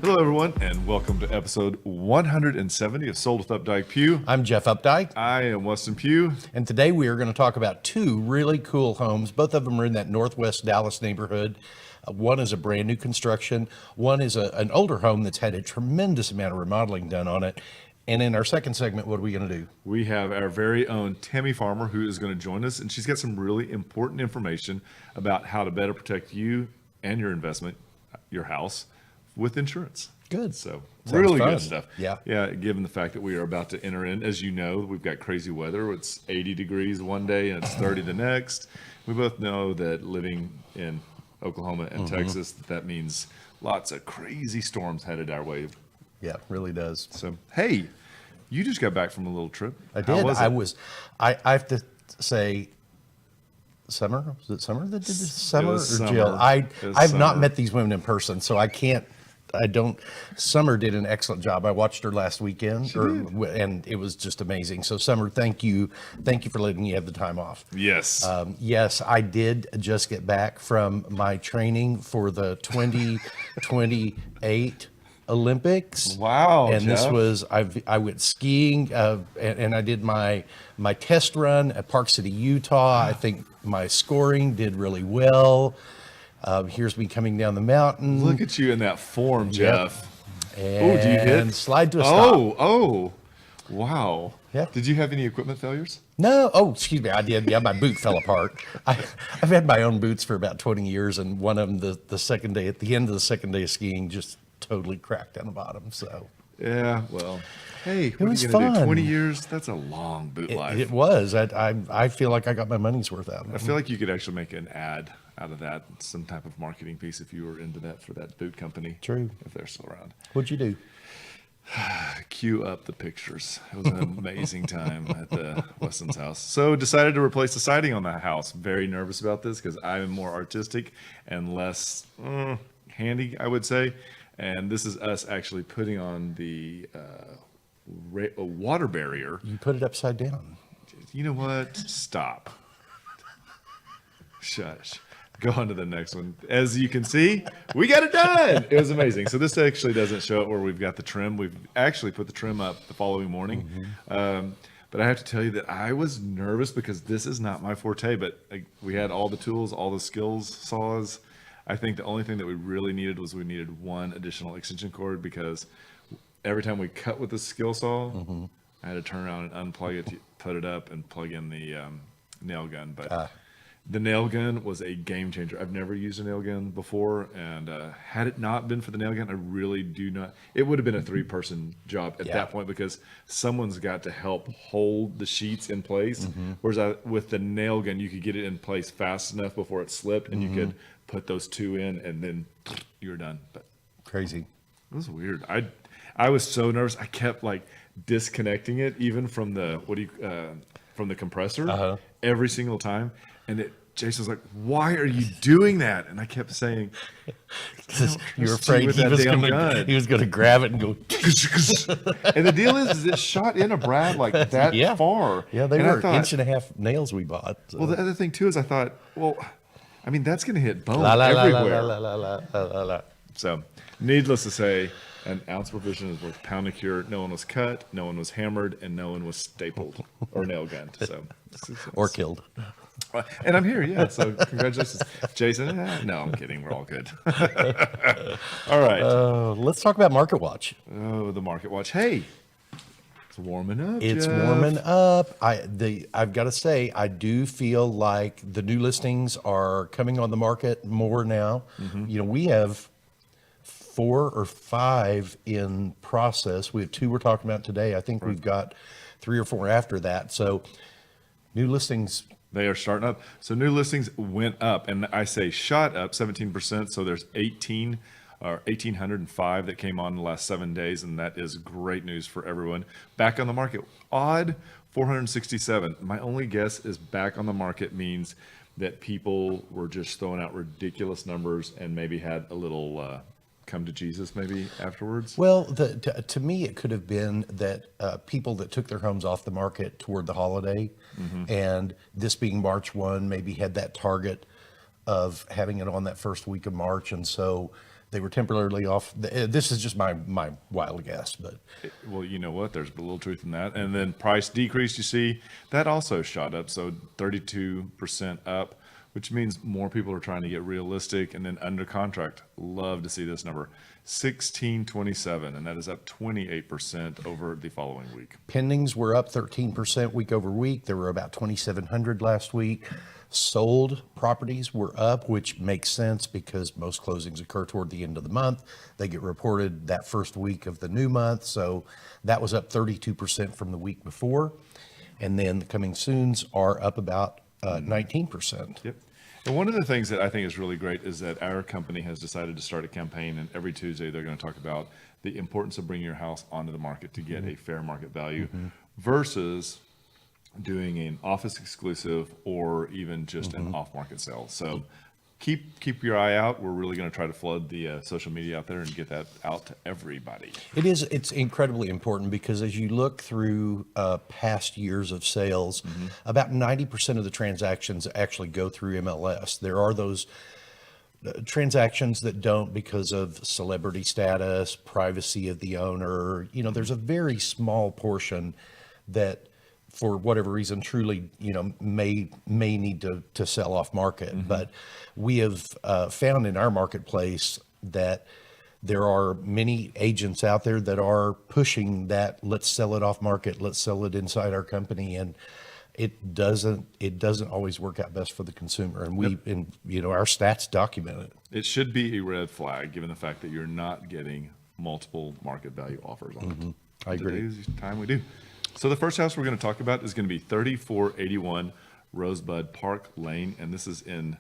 Hello, everyone, and welcome to episode 170 of Sold with Updike Pugh. I'm Jeff Updike. I am Weston Pugh. And today we are going to talk about two really cool homes. Both of them are in that Northwest Dallas neighborhood. One is a brand new construction. One is an older home that's had a tremendous amount of remodeling done on it. And in our second segment, what are we going to do? We have our very own Tammy Farmer who is going to join us, and she's got some really important information about how to better protect you and your investment, your house, with insurance. Good. So Sounds really fun. good stuff. Yeah. Yeah. Given the fact that we are about to enter in, as you know, we've got crazy weather. It's 80 degrees one day and it's 30 the next. We both know that living in Oklahoma and Texas, that means lots of crazy storms headed our way. Yeah, really does. So, hey, you just got back from a little trip. I did. How was it? I have to say, Summer? Was it Summer that did this? Summer or Summer. Jill? It was I've not Summer. met these women in person, so Summer did an excellent job. I watched her last weekend, and it was just amazing. So Summer, thank you for letting me have the time off. Yes. Yes, I did just get back from my training for the 2028 Olympics. Wow, And this Jeff. was, I went skiing, and I did my test run at Park City, Utah. I think my scoring did really well. Here's me coming down the mountain. Look at you in that form, Jeff. And do you hit? slide to a stop. Oh, wow. Yeah. Did you have any equipment failures? No. Oh, excuse me. I did. Yeah, my boot fell apart. I've had my own boots for about 20 years, and one of them, the second day, at the end of the second day of skiing, just totally cracked on the bottom. So Yeah, well, hey, what was are you going to do? fun. 20 years? That's a long boot life. it was. I feel like I got my money's worth out of I it. feel like you could actually make an ad out of that, some type of marketing piece if you were into that for that boot company. True. If they're still around. What'd you do? Cue up the pictures. It was an amazing time at the Weston's house. So decided to replace the siding on the house. Very nervous about this because I'm more artistic and less handy, I would say. And this is us actually putting on the water barrier. You put it upside down. You know what? Stop. Shush. Go on to the next one. As you can see, we got it done. It was amazing. So this actually doesn't show it where we've got the trim. We've actually put the trim up the following morning. But I have to tell you that I was nervous because this is not my forte, but we had all the tools, all the skills saws. I think the only thing that we really needed was we needed one additional extension cord because every time we cut with the skill saw, I had to turn around and unplug it to put it up and plug in the nail gun. But the nail gun was a game changer. I've never used a nail gun before, and had it not been for the nail gun, I really do not. It would have been a 3-person job at that point because someone's got to help hold the sheets in place. Whereas with the nail gun, you could get it in place fast enough before it slipped, and you could put those two in, and then you were done. But Crazy. it was weird. I was so nervous. I kept like disconnecting it even from the from the compressor every single time. And Jason was like, "Why are you doing that?" And I kept saying, You were afraid he was going to grab it and go. And the deal is it shot in a brad like that far. Yeah, they And I were thought, inch-and-a-half nails we bought. So. Well, the other thing too is I thought, well, I mean that's going to hit bone La, la, la, la, everywhere. la, la, la, la, la, la. So, needless to say, an ounce per vision is worth a pound of cure. No one was cut, no one was hammered, and no one was stapled or nail gunned. So, Or killed. and I'm here, yeah. So, congratulations, Jason. No, I'm kidding. We're all good. All right. Let's talk about Market Watch. Oh, the market watch. Hey, it's warming up. It's Jeff. warming up. I've got to say, I do feel like the new listings are coming on the market more now. You know, we have 4 or 5 in process. We have 2 we're talking about today. I think we've got 3 or 4 after that. So new listings. They are starting up. So new listings went up, and I say shot up 17%. So there's 1,805 that came on in the last 7 days, and that is great news for everyone. Back on the market, odd 467. My only guess is back on the market means that people were just throwing out ridiculous numbers and maybe had a little come to Jesus maybe afterwards. Well, to me, it could have been that people that took their homes off the market toward the holiday, and this being March 1, maybe had that target of having it on that first week of March. And so They were temporarily off. This is just my wild guess, but Well, you know what? There's a little truth in that. And then price decrease, you see, that also shot up. So 32% up, which means more people are trying to get realistic. And then under contract, love to see this number, 1627, and that is up 28% over the following week. pendings were up 13% week over week. There were about 2,700 last week. Sold properties were up, which makes sense because most closings occur toward the end of the month. They get reported that first week of the new month. So that was up 32% from the week before. And then the coming soons are up about 19%. Yep. And one of the things that I think is really great is that our company has decided to start a campaign, and every Tuesday they're going to talk about the importance of bringing your house onto the market to get a fair market value versus doing an office exclusive or even just an off-market sale. So keep your eye out. We're really going to try to flood the social media out there and get that out to everybody. It's incredibly important because as you look through past years of sales, about 90% of the transactions actually go through MLS. There are those transactions that don't because of celebrity status, privacy of the owner. You know, there's a very small portion that for whatever reason, truly, you know, may need to sell off market. But we have found in our marketplace that there are many agents out there that are pushing that. Let's sell it off market. Let's sell it inside our company, and it doesn't always work out best for the consumer. And you know, our stats document it. It should be a red flag given the fact that you're not getting multiple market value offers on it. I agree. Today's time we do. So the first house we're going to talk about is going to be 3481 Rosebud Park Lane, and this is in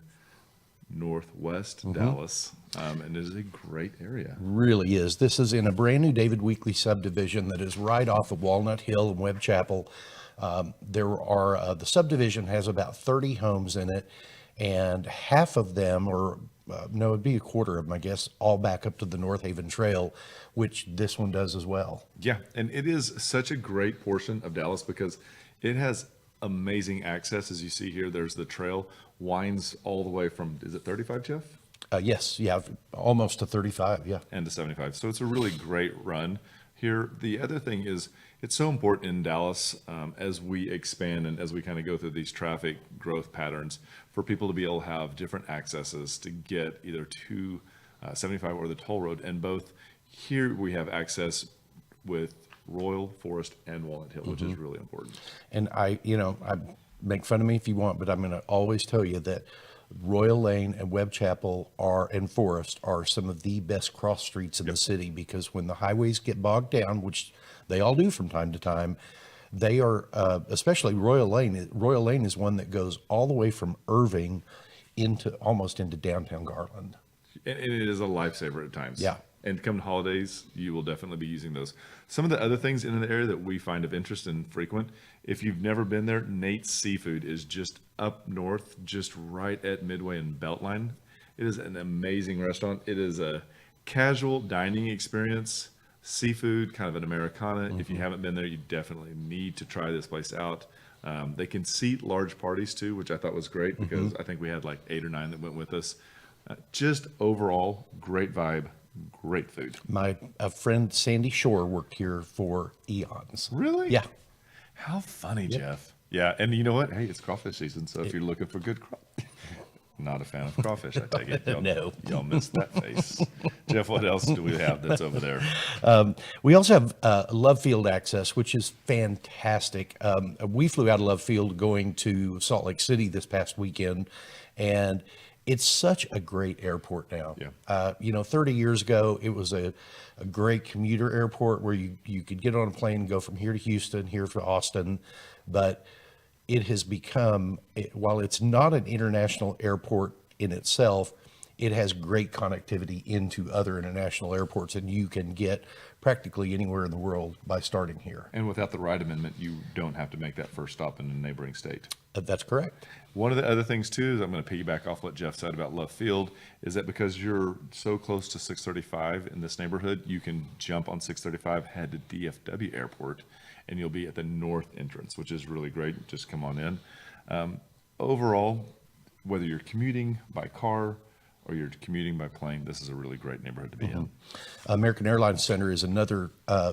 Northwest Dallas, and it is a great area. Really is. This is in a brand new David Weekley subdivision that is right off of Walnut Hill and Webb Chapel. The subdivision has about 30 homes in it, and half of them, no, it'd be a quarter of them, I guess, all back up to the North Haven Trail, which this one does as well. Yeah, and it is such a great portion of Dallas because it has amazing access. As you see here, there's the trail, winds all the way from, is it 35, Jeff? Yes, yeah, almost to 35, yeah. And to 75. So it's a really great run here. The other thing is it's so important in Dallas as we expand and as we kind of go through these traffic growth patterns for people to be able to have different accesses to get either to 75 or the toll road. And both here we have access with Royal, Forest, and Walnut Hill, which is really important. And I make fun of me if you want, but I'm going to always tell you that Royal Lane and Webb Chapel and Forest are some of the best cross streets in the city, because when the highways get bogged down, which they all do from time to time, they are, especially Royal Lane. Royal Lane is one that goes all the way from Irving almost into downtown Garland. And it is a lifesaver at times. Yeah. And come holidays, you will definitely be using those. Some of the other things in the area that we find of interest and frequent, if you've never been there, Nate's Seafood is just up north, just right at Midway and Beltline. It is an amazing restaurant. It is a casual dining experience, seafood, kind of an Americana. If you haven't been there, you definitely need to try this place out. They can seat large parties too, which I thought was great because I think we had like 8 or 9 that went with us. Just overall, great vibe. Great food. My friend Sandy Shore worked here for eons. Really? Yeah. How funny, Jeff. Yeah, and you know what? Hey, it's crawfish season, so if you're looking for good not a fan of crawfish, I take it. No. Y'all missed that face. Jeff, what else do we have that's over there? We also have Love Field access, which is fantastic. We flew out of Love Field going to Salt Lake City this past weekend, and it's such a great airport now. Yeah. 30 years ago, it was a great commuter airport where you could get on a plane and go from here to Houston, here to Austin. But it has become, while it's not an international airport in itself, it has great connectivity into other international airports, and you can get practically anywhere in the world by starting here. And without the ride amendment, you don't have to make that first stop in a neighboring state. That's correct. One of the other things too is I'm going to piggyback off what Jeff said about Love Field is that because you're so close to 635 in this neighborhood, you can jump on 635, head to DFW Airport, and you'll be at the north entrance, which is really great. Just come on in. Overall, whether you're commuting by car or you're commuting by plane, this is a really great neighborhood to be in. American Airlines Center is another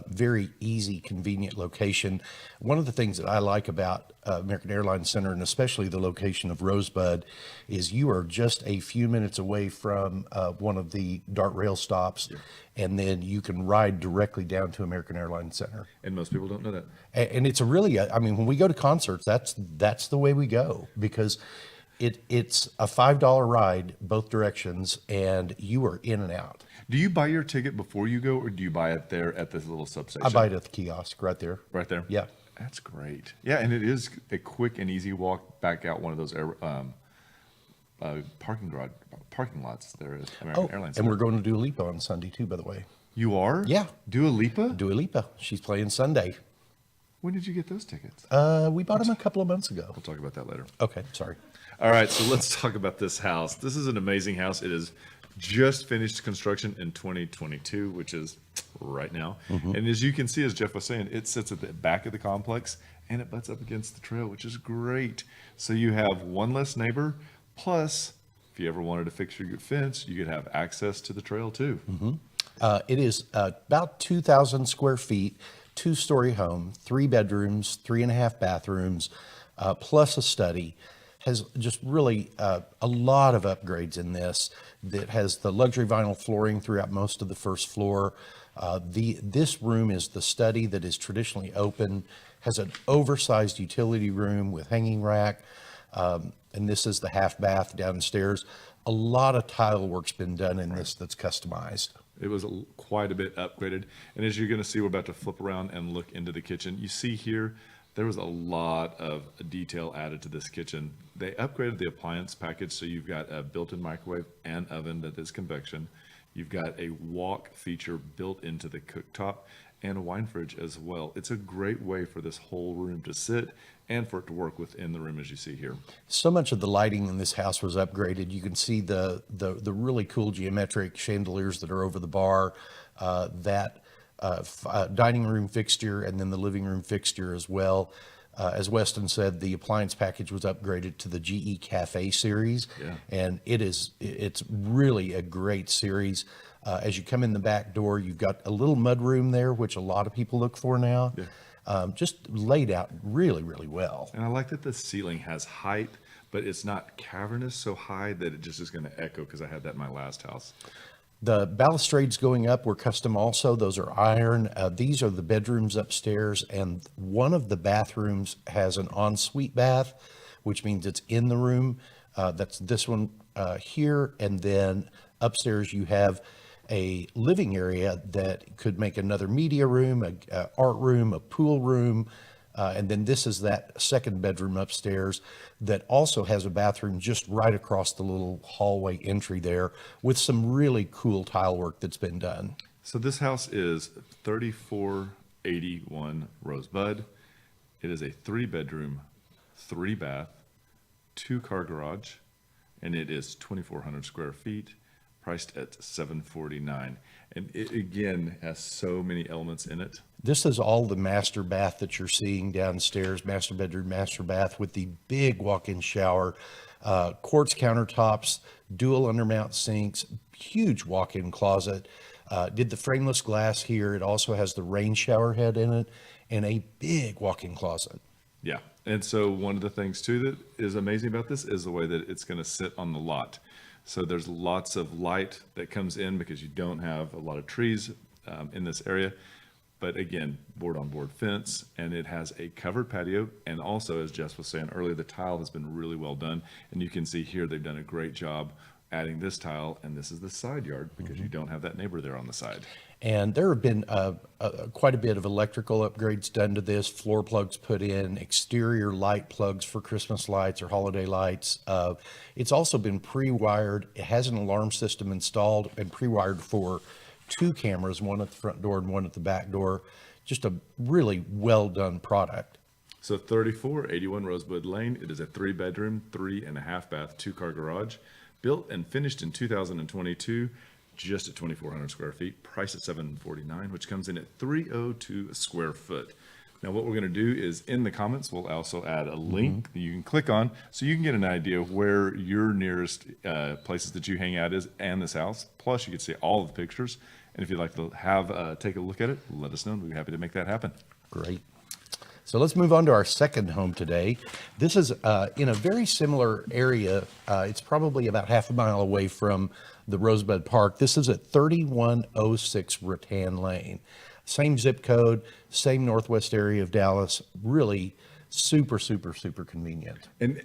very easy, convenient location. One of the things that I like about American Airlines Center, and especially the location of Rosebud, is you are just a few minutes away from one of the DART rail stops, and then you can ride directly down to American Airlines Center. And most people don't know that. And it's a really, I mean, when we go to concerts, that's the way we go, because it's a $5 ride both directions, and you are in and out. Do you buy your ticket before you go, or do you buy it there at this little substation? I buy it at the kiosk right there. Right there? Yeah. That's great. Yeah, and it is a quick and easy walk back out one of those parking lots there at American Airlines. And we're going to Dua Lipa on Sunday too, by the way. You are? Yeah. Dua Lipa? Dua Lipa. She's playing Sunday. When did you get those tickets? We bought them a couple of months ago. We'll talk about that later. Okay, sorry. All right, so let's talk about this house. This is an amazing house. It is just finished construction in 2022, which is right now. And as you can see, as Jeff was saying, it sits at the back of the complex and it butts up against the trail, which is great. So you have one less neighbor, plus if you ever wanted to fix your fence, you could have access to the trail too. It is about 2,000 square feet, 2-story home, 3 bedrooms, 3.5 bathrooms, plus a study. Has just really a lot of upgrades in this. That has the luxury vinyl flooring throughout most of the first floor. This room is the study that is traditionally open, has an oversized utility room with hanging rack, and this is the half bath downstairs. A lot of tile work's been done in this that's customized. It was quite a bit upgraded. And as you're going to see, we're about to flip around and look into the kitchen. You see here, there was a lot of detail added to this kitchen. They upgraded the appliance package, so you've got a built-in microwave and oven that is convection. You've got a walk feature built into the cooktop and a wine fridge as well. It's a great way for this whole room to sit and for it to work within the room, as you see here. So much of the lighting in this house was upgraded. You can see the really cool geometric chandeliers that are over the bar, dining room fixture, and then the living room fixture as well. As Weston said, the appliance package was upgraded to the GE Cafe series, and it's really a great series. As you come in the back door, you've got a little mud room there, which a lot of people look for now. Just laid out really, really well. And I like that the ceiling has height, but it's not cavernous so high that it just is going to echo, because I had that in my last house. The balustrades going up were custom also. Those are iron. These are the bedrooms upstairs, and one of the bathrooms has an ensuite bath, which means it's in the room. That's this one here, and then upstairs you have a living area that could make another media room, a art room, a pool room, and then this is that second bedroom upstairs that also has a bathroom just right across the little hallway entry there, with some really cool tile work that's been done. So this house is 3481 Rosebud. It is a 3-bedroom, 3-bath, 2-car garage, and it is 2,400 square feet, priced at $749. And it again has so many elements in it. This is all the master bath that you're seeing downstairs, master bedroom, master bath, with the big walk-in shower, quartz countertops, dual undermount sinks, huge walk-in closet. Did the frameless glass here. It also has the rain shower head in it and a big walk-in closet. Yeah. And so one of the things too that is amazing about this is the way that it's going to sit on the lot. So there's lots of light that comes in because you don't have a lot of trees in this area. But again, board-on-board fence, and it has a covered patio. And also, as Jess was saying earlier, the tile has been really well done. And you can see here they've done a great job adding this tile. And this is the side yard because you don't have that neighbor there on the side. And there have been quite a bit of electrical upgrades done to this, floor plugs put in, exterior light plugs for Christmas lights or holiday lights. It's also been pre-wired. It has an alarm system installed and pre-wired for 2 cameras, one at the front door and one at the back door. Just a really well done product. So 3481 Rosebud Lane, it is a 3-bedroom, 3.5 bath, 2-car garage, built and finished in 2022. Just at 2,400 square feet, price at $749, which comes in at $302 a square foot. Now, what we're going to do is in the comments, we'll also add a link that you can click on so you can get an idea of where your nearest places that you hang out is and this house. Plus, you can see all of the pictures. And if you'd like to take a look at it, let us know. We'd be happy to make that happen. Great. So let's move on to our second home today. This is in a very similar area. It's probably about half a mile away from the Rosebud Park. This is at 3106 Rotan Lane. Same zip code, same northwest area of Dallas. Really super, super, super convenient. And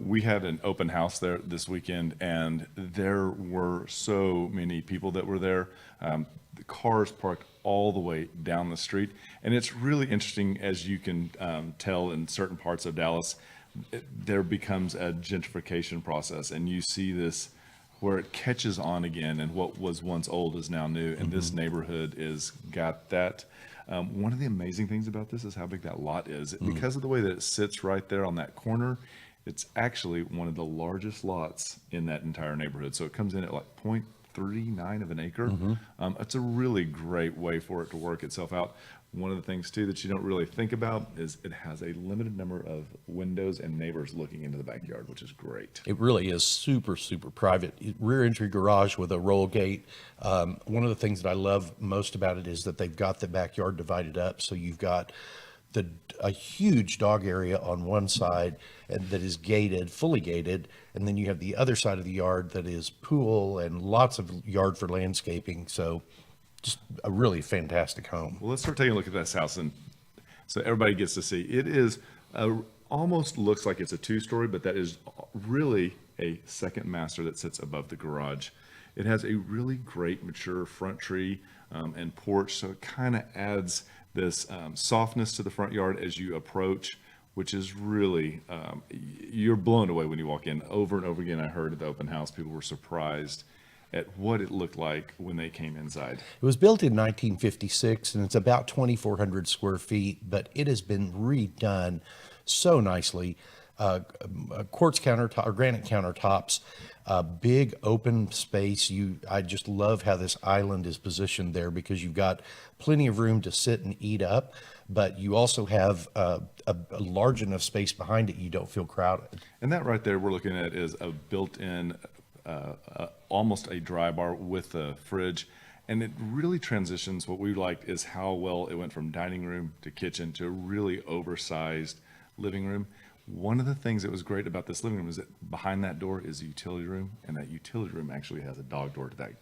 we had an open house there this weekend, and there were so many people that were there. The cars parked all the way down the street, and it's really interesting, as you can tell in certain parts of Dallas, there becomes a gentrification process, and you see this where it catches on again, and what was once old is now new, and this neighborhood is got that. One of the amazing things about this is how big that lot is. Because of the way that it sits right there on that corner, it's actually one of the largest lots in that entire neighborhood. So it comes in at like 0.39 of an acre. It's a really great way for it to work itself out. One of the things too that you don't really think about is it has a limited number of windows and neighbors looking into the backyard, which is great. It really is super, super private. Rear entry garage with a roll gate. One of the things that I love most about it is that they've got the backyard divided up. So you've got a huge dog area on one side and that is gated, fully gated. And then you have the other side of the yard that is pool and lots of yard for landscaping. So just a really fantastic home. Well, let's start taking a look at this house, and so everybody gets to see. It is almost looks like it's a two-story, but that is really a second master that sits above the garage. It has a really great mature front tree and porch, so it kind of adds this softness to the front yard as you approach, which is really, you're blown away when you walk in. Over and over again, I heard at the open house, people were surprised at what it looked like when they came inside. It was built in 1956, and it's about 2,400 square feet, but it has been redone so nicely. Quartz countertop or granite countertops, big open space. I just love how this island is positioned there because you've got plenty of room to sit and eat up, but you also have a large enough space behind it you don't feel crowded. And that right there we're looking at is a built-in almost a dry bar with a fridge, and it really transitions. What we liked is how well it went from dining room to kitchen to a really oversized living room. One of the things that was great about this living room is that behind that door is a utility room, and that utility room actually has a dog door to that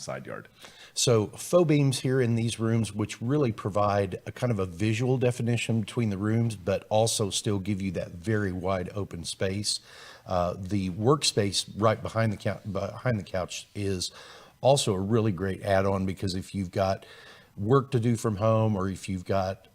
side yard. So faux beams here in these rooms, which really provide a kind of a visual definition between the rooms, but also still give you that very wide open space. The workspace right behind the couch is also a really great add-on, because if you've got work to do from home, or if you've got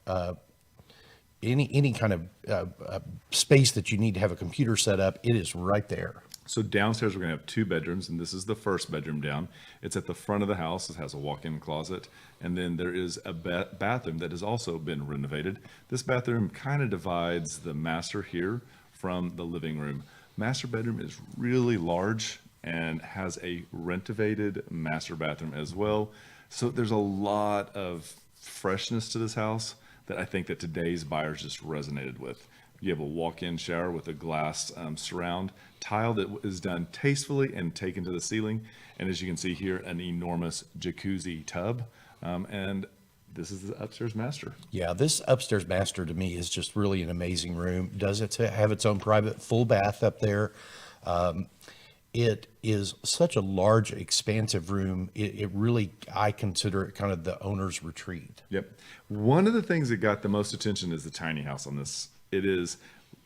any kind of space that you need to have a computer set up, it is right there. So downstairs, we're going to have two bedrooms, and this is the first bedroom down. It's at the front of the house. It has a walk-in closet, and then there is a bathroom that has also been renovated. This bathroom kind of divides the master here from the living room. Master bedroom is really large and has a renovated master bathroom as well. So there's a lot of freshness to this house that I think that today's buyers just resonated with. You have a walk-in shower with a glass surround tile that is done tastefully and taken to the ceiling. And as you can see here, an enormous jacuzzi tub. And this is the upstairs master. Yeah, this upstairs master to me is just really an amazing room. Does it have its own private full bath up there? It is such a large, expansive room. It really, I consider it kind of the owner's retreat. Yep. One of the things that got the most attention is the tiny house on this. It is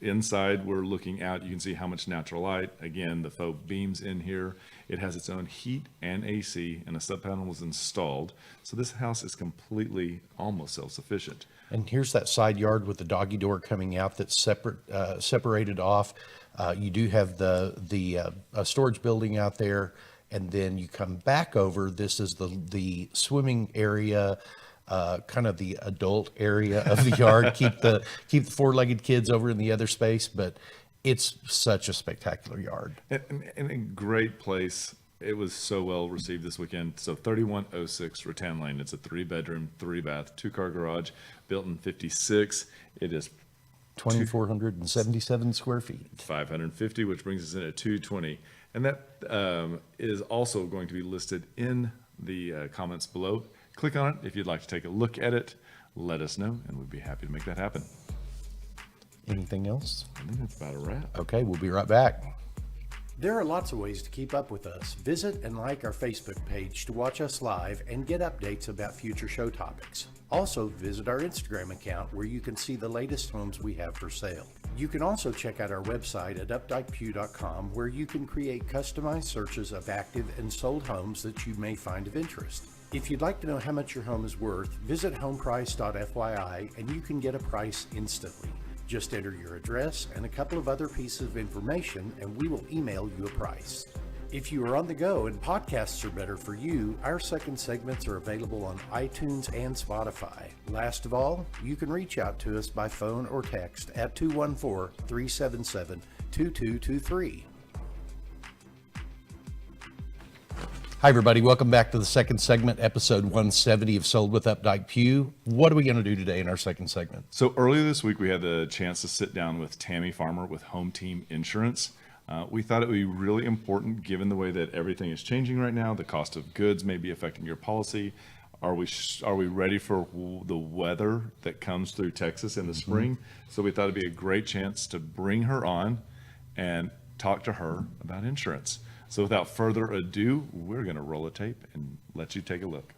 inside. We're looking out. You can see how much natural light. Again, the faux beams in here. It has its own heat and AC, and a sub panel was installed. So this house is completely almost self-sufficient. And here's that side yard with the doggy door coming out that's separated off. You do have the storage building out there, and then you come back over. This is the swimming area, kind of the adult area of the yard. keep the four-legged kids over in the other space, but it's such a spectacular yard. And a great place it was so well received this weekend. So 3106 Rotan Lane. It's a 3-bedroom, 3-bath, 2-car garage, built in 56. It is 2,477 square feet. 550, which brings us in at 220. And that is also going to be listed in the comments below. Click on it if you'd like to take a look at it. Let us know, and we'd be happy to make that happen. Anything else? I think that's about a wrap. Okay, we'll be right back. There are lots of ways to keep up with us. Visit and like our Facebook page to watch us live and get updates about future show topics. Also, visit our Instagram account where you can see the latest homes we have for sale. You can also check out our website at updikepugh.com where you can create customized searches of active and sold homes that you may find of interest. If you'd like to know how much your home is worth, visit homeprice.fyi and you can get a price instantly. Just enter your address and a couple of other pieces of information and we will email you a price. If you are on the go and podcasts are better for you, our second segments are available on iTunes and Spotify. Last of all, you can reach out to us by phone or text at 214-377-2223. Hi, everybody. Welcome back to the second segment, episode 170 of Sold with Updike Pugh. What are we going to do today in our second segment? So earlier this week, we had the chance to sit down with Tammy Farmer with Home Team Insurance. We thought it would be really important, given the way that everything is changing right now. The cost of goods may be affecting your policy. Are we ready for the weather that comes through Texas in the spring? So we thought it'd be a great chance to bring her on and talk to her about insurance. So without further ado, we're going to roll a tape and let you take a look.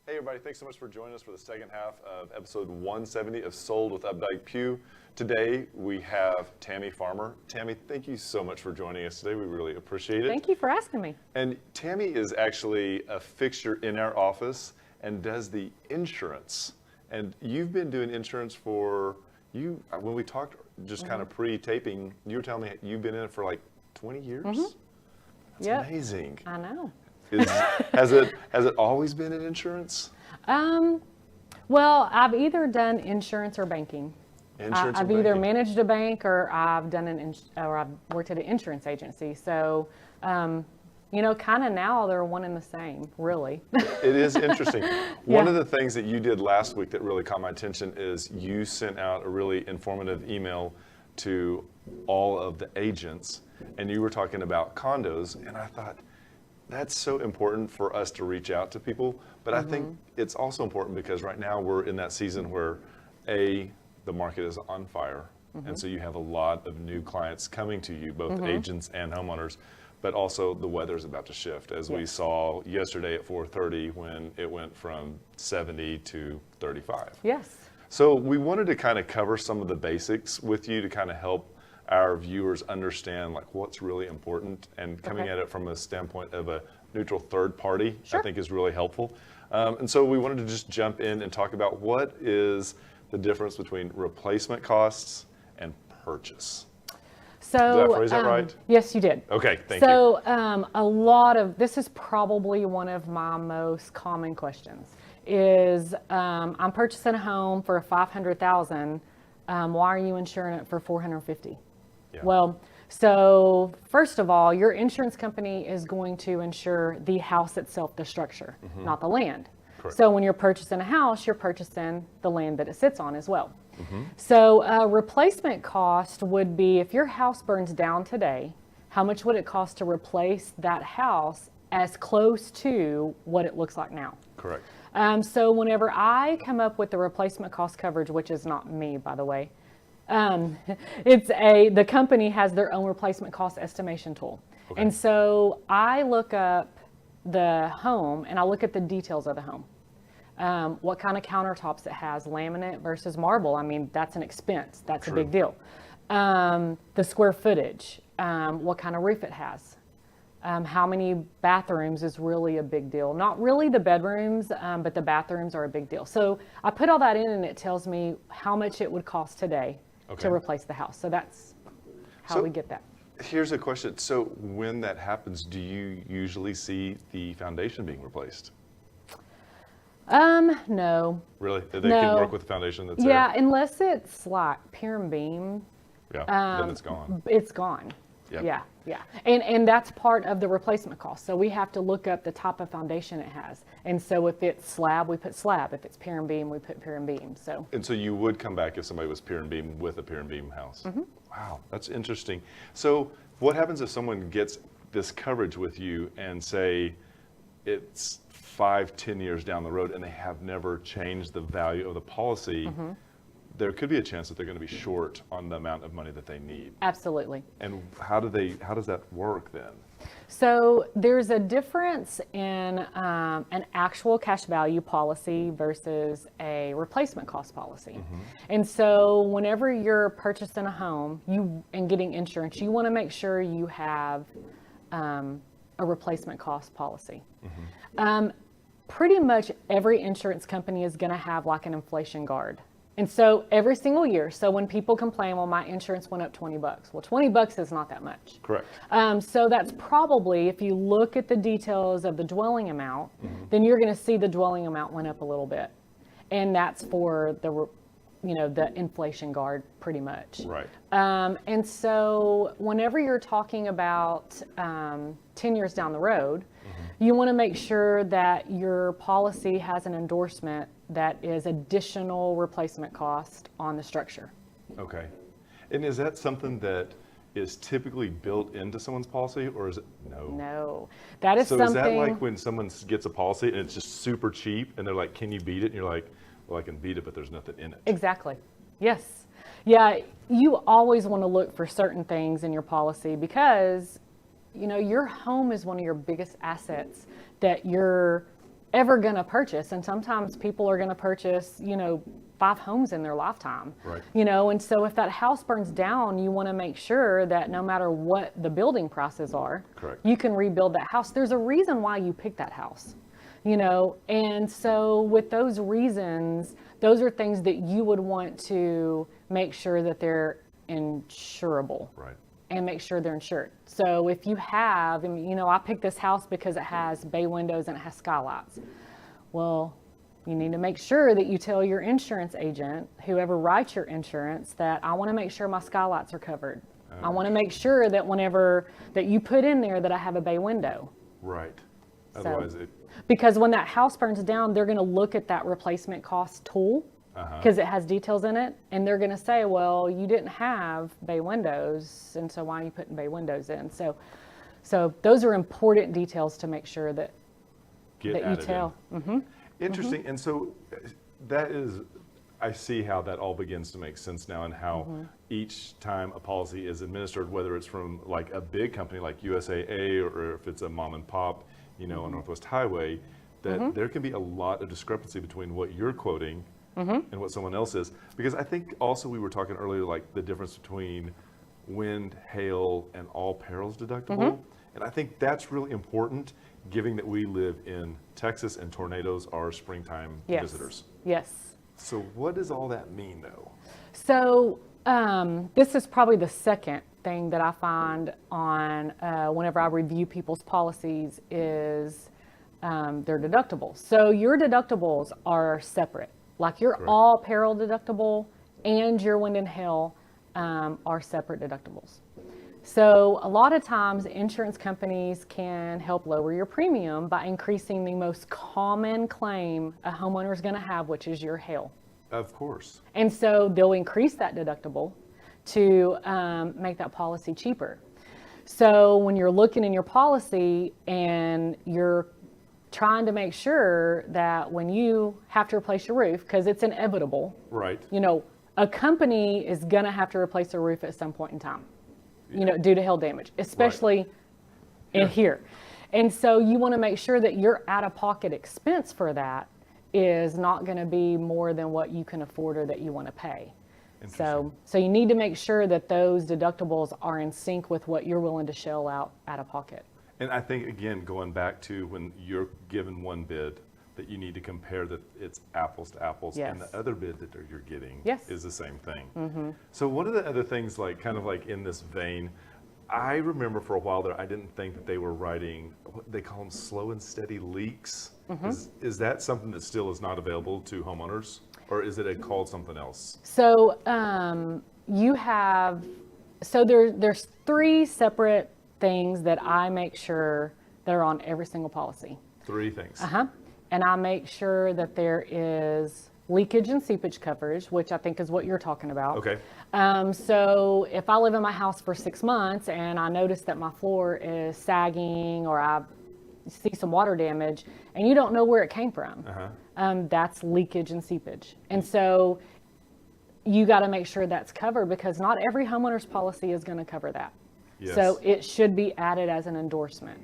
Hey everybody, thanks so much for joining us for the second half of episode 170 of Sold with Updike Pugh. Today we have Tammy Farmer. Tammy, thank you so much for joining us today. We really appreciate it. Thank you for asking me. And Tammy is actually a fixture in our office and does the insurance. And you've been doing insurance for, when we talked just kind of pre-taping, you were telling me you've been in it for like 20 years? That's amazing. I know. Has it always been in insurance? Well, I've either done insurance or banking. Insurance I've or either banking? managed a bank or I've done or I've worked at an insurance agency. So, kind of now they're one and the same, really. It is interesting. One of the things that you did last week that really caught my attention is you sent out a really informative email to all of the agents, and you were talking about condos, and I thought, that's so important for us to reach out to people, but I think it's also important because right now we're in that season where the market is on fire, and so you have a lot of new clients coming to you, both agents and homeowners, but also the weather's about to shift, as we saw yesterday at 4:30 when it went from 70 to 35. Yes. So we wanted to kind of cover some of the basics with you to kind of help our viewers understand like what's really important, and coming at it from a standpoint of a neutral third party, I think is really helpful. And so we wanted to just jump in and talk about what is the difference between replacement costs and purchase. So, did I phrase that right? Yes, you did. Okay, thank you. So a lot of, this is probably one of my most common questions is, I'm purchasing a home for $500,000. Why are you insuring it for $450,000? Yeah. Well, so first of all, your insurance company is going to insure the house itself, the structure, not the land. Correct. So when you're purchasing a house, you're purchasing the land that it sits on as well. So replacement cost would be, if your house burns down today, how much would it cost to replace that house as close to what it looks like now? Correct. So whenever I come up with the replacement cost coverage, which is not me, by the way, the company has their own replacement cost estimation tool. Okay. And so I look up the home and I look at the details of the home. What kind of countertops it has, laminate versus marble. I mean, that's an expense. That's a big deal. The square footage, what kind of roof it has. How many bathrooms is really a big deal. Not really the bedrooms, but the bathrooms are a big deal. So I put all that in and it tells me how much it would cost today to replace the house. So that's how we get that. Here's a question. So when that happens, do you usually see the foundation being replaced? No. Really? They can work with the foundation that's Yeah, there? unless it's like pier and beam. Yeah, then it's gone. It's gone. Yeah, yeah. And that's part of the replacement cost. So we have to look up the type of foundation it has. And so if it's slab, we put slab. If it's pier and beam, we put pier and beam. So. And so you would come back if somebody was pier and beam with a pier and beam house. Mm-hmm. Wow, that's interesting. So what happens if someone gets this coverage with you and say it's 5-10 years down the road and they have never changed the value of the policy? Mm-hmm. There could be a chance that they're going to be short on the amount of money that they need. Absolutely. And how does that work then? So there's a difference in an actual cash value policy versus a replacement cost policy. And so whenever you're purchasing a home and getting insurance, you want to make sure you have a replacement cost policy. Pretty much every insurance company is going to have like an inflation guard. And so every single year, so when people complain, well, my insurance went up $20. Well, $20 is not that much. Correct. So that's probably, if you look at the details of the dwelling amount, then you're going to see the dwelling amount went up a little bit. And that's for the inflation guard pretty much. Right. And so whenever you're talking about 10 years down the road, you want to make sure that your policy has an endorsement that is additional replacement cost on the structure. Okay. And is that something that is typically built into someone's policy, or is it no? No, that is So something. is that like when someone gets a policy and it's just super cheap and they're like, can you beat it? And you're like, well, I can beat it, but there's nothing in it. Exactly. Yes. Yeah, you always want to look for certain things in your policy because, your home is one of your biggest assets that you're ever going to purchase. And sometimes people are going to purchase, 5 homes in their lifetime. Right. And so if that house burns down, you want to make sure that no matter what the building prices are, Correct. you can rebuild that house. There's a reason why you picked that house. And so with those reasons, those are things that you would want to make sure that they're insurable. Right. And make sure they're insured. So if you have, I picked this house because it has bay windows and it has skylights. Well, you need to make sure that you tell your insurance agent, whoever writes your insurance, that I want to make sure my skylights are covered. I want to make sure that whenever that you put in there that I have a bay window. Right. So- Otherwise, Because when that house burns down, they're going to look at that replacement cost tool because it has details in it. And they're going to say, well, you didn't have bay windows. And so why are you putting bay windows in? So those are important details to make sure that get that you added tell. in. Interesting. And so that is, I see how that all begins to make sense now, and how each time a policy is administered, whether it's from like a big company like USAA or if it's a mom and pop, on Northwest Highway, that there can be a lot of discrepancy between what you're quoting and what someone else is. Because I think also we were talking earlier, like the difference between wind, hail, and all perils deductible. And I think that's really important, given that we live in Texas and tornadoes are springtime visitors. Yes. So what does all that mean, though? So this is probably the second thing that I find on whenever I review people's policies is their deductibles. So your deductibles are separate. Like your Correct. all peril deductible and your wind and hail are separate deductibles. So a lot of times insurance companies can help lower your premium by increasing the most common claim a homeowner is going to have, which is your hail. Of course. And so they'll increase that deductible to make that policy cheaper. So when you're looking in your policy and you're trying to make sure that when you have to replace your roof, because it's inevitable, Right. a company is going to have to replace a roof at some point in time, due to hail damage, especially in here. And so you want to make sure that your out-of-pocket expense for that is not going to be more than what you can afford or that you want to pay. So you need to make sure that those deductibles are in sync with what you're willing to shell out of pocket. And I think, again, going back to when you're given one bid, that you need to compare that it's apples to apples, and Yes. the other bid that you're getting Yes. is the same thing. So one of the other things, like kind of like in this vein, I remember for a while there, I didn't think that they were writing, what they call them, slow and steady leaks. Is that something that still is not available to homeowners, or is it called something else? So you have So there's three separate things that I make sure that are on every single policy. 3 things. And I make sure that there is leakage and seepage coverage, which I think is what you're talking about. Okay. So if I live in my house for 6 months and I notice that my floor is sagging or I see some water damage and you don't know where it came from, that's leakage and seepage. And so you got to make sure that's covered because not every homeowner's policy is going to cover that. Yes. So it should be added as an endorsement.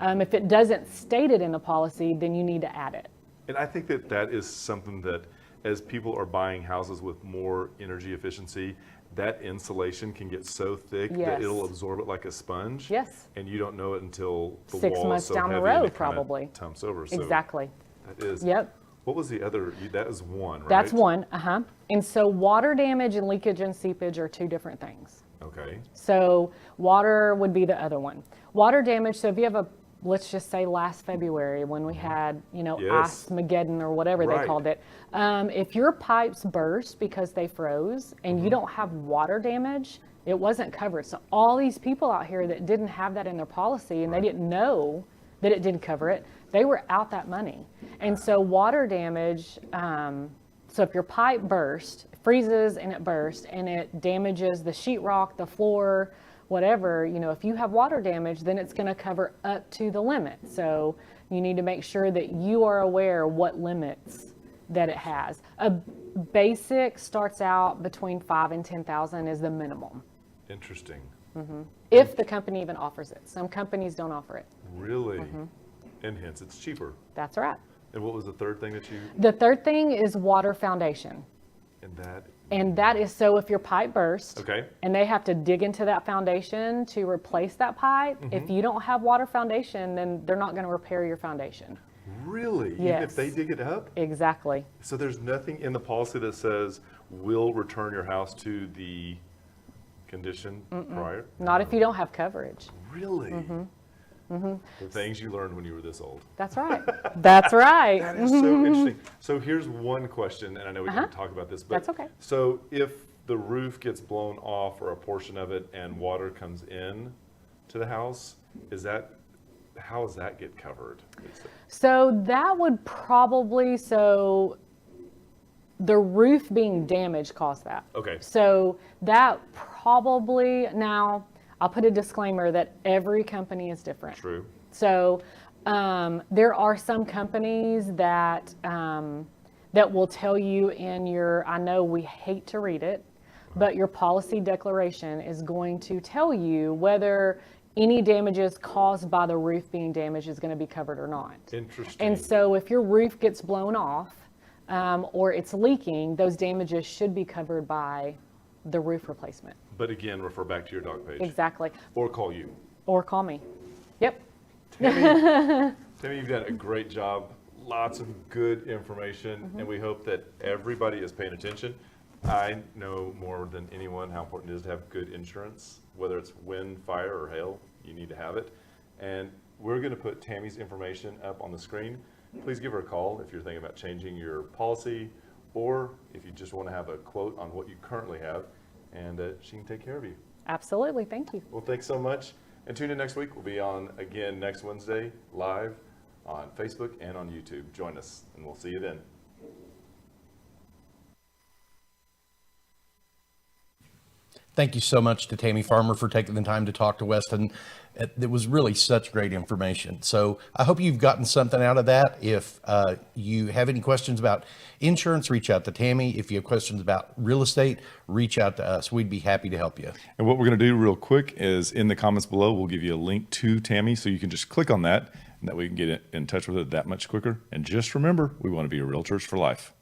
If it doesn't state it in the policy, then you need to add it. And I think that that is something that as people are buying houses with more energy efficiency, that insulation can get so thick that Yes. it'll absorb it like a sponge. Yes. And you don't know it until the 6 wall months is so down the heavy and road, it kinda probably. tumps over. So Exactly. that is. Yep. What was the other? That is one, right? That's one. And so water damage and leakage and seepage are two different things. Okay. So water would be the other one. Water damage, so if you have a, let's just say last February when we had, Yes. Ice-mageddon or whatever Right. they called it. If your pipes burst because they froze and you don't have water damage, it wasn't covered. So all these people out here that didn't have that in their policy and they didn't know that it didn't cover it, they were out that money. And so water damage, so if your pipe burst, freezes and it bursts and it damages the sheetrock, the floor, whatever, if you have water damage, then it's going to cover up to the limit. So you need to make sure that you are aware what limits that it has. A basic starts out between 5 and 10,000 is the minimum. Interesting. If the company even offers it. Some companies don't offer it. Really? And hence it's cheaper. That's right. And what was the third thing that you? The third thing is water foundation. And that. And that is so if your pipe bursts Okay. and they have to dig into that foundation to replace that pipe, if you don't have water foundation, then they're not going to repair your foundation. Really? Even Yes. if they dig it up? Exactly. So there's nothing in the policy that says we'll return your house to the condition prior? Not if you don't have coverage. Really? The things you learned when you were this old. That's right. That's right. That is so interesting. So here's one question, and I know we didn't talk about this, but That's okay. So if the roof gets blown off or a portion of it and water comes in to the house, how does that get covered? So that would probably, the roof being damaged caused that. Okay. So that probably, now I'll put a disclaimer that every company is different. True. So there are some companies that will tell you in your, I know we hate to read it, but your policy declaration is going to tell you whether any damages caused by the roof being damaged is going to be covered or not. Interesting. And so if your roof gets blown off or it's leaking, those damages should be covered by the roof replacement. But again, refer back to your doc page. Exactly. Or call you. Or call me. Yep. Tammy, you've done a great job. Lots of good information, and we hope that everybody is paying attention. I know more than anyone how important it is to have good insurance, whether it's wind, fire, or hail, you need to have it. And we're going to put Tammy's information up on the screen. Please give her a call if you're thinking about changing your policy, or if you just want to have a quote on what you currently have, and she can take care of you. Absolutely. Thank you. Well, thanks so much. And tune in next week. We'll be on again next Wednesday, live on Facebook and on YouTube. Join us, and we'll see you then. Thank you so much to Tammy Farmer for taking the time to talk to Weston. It was really such great information. So I hope you've gotten something out of that. If you have any questions about insurance, reach out to Tammy. If you have questions about real estate, reach out to us. We'd be happy to help you. And what we're going to do real quick is in the comments below, we'll give you a link to Tammy so you can just click on that and that we can get in touch with her that much quicker. And just remember, we want to be your realtors for life.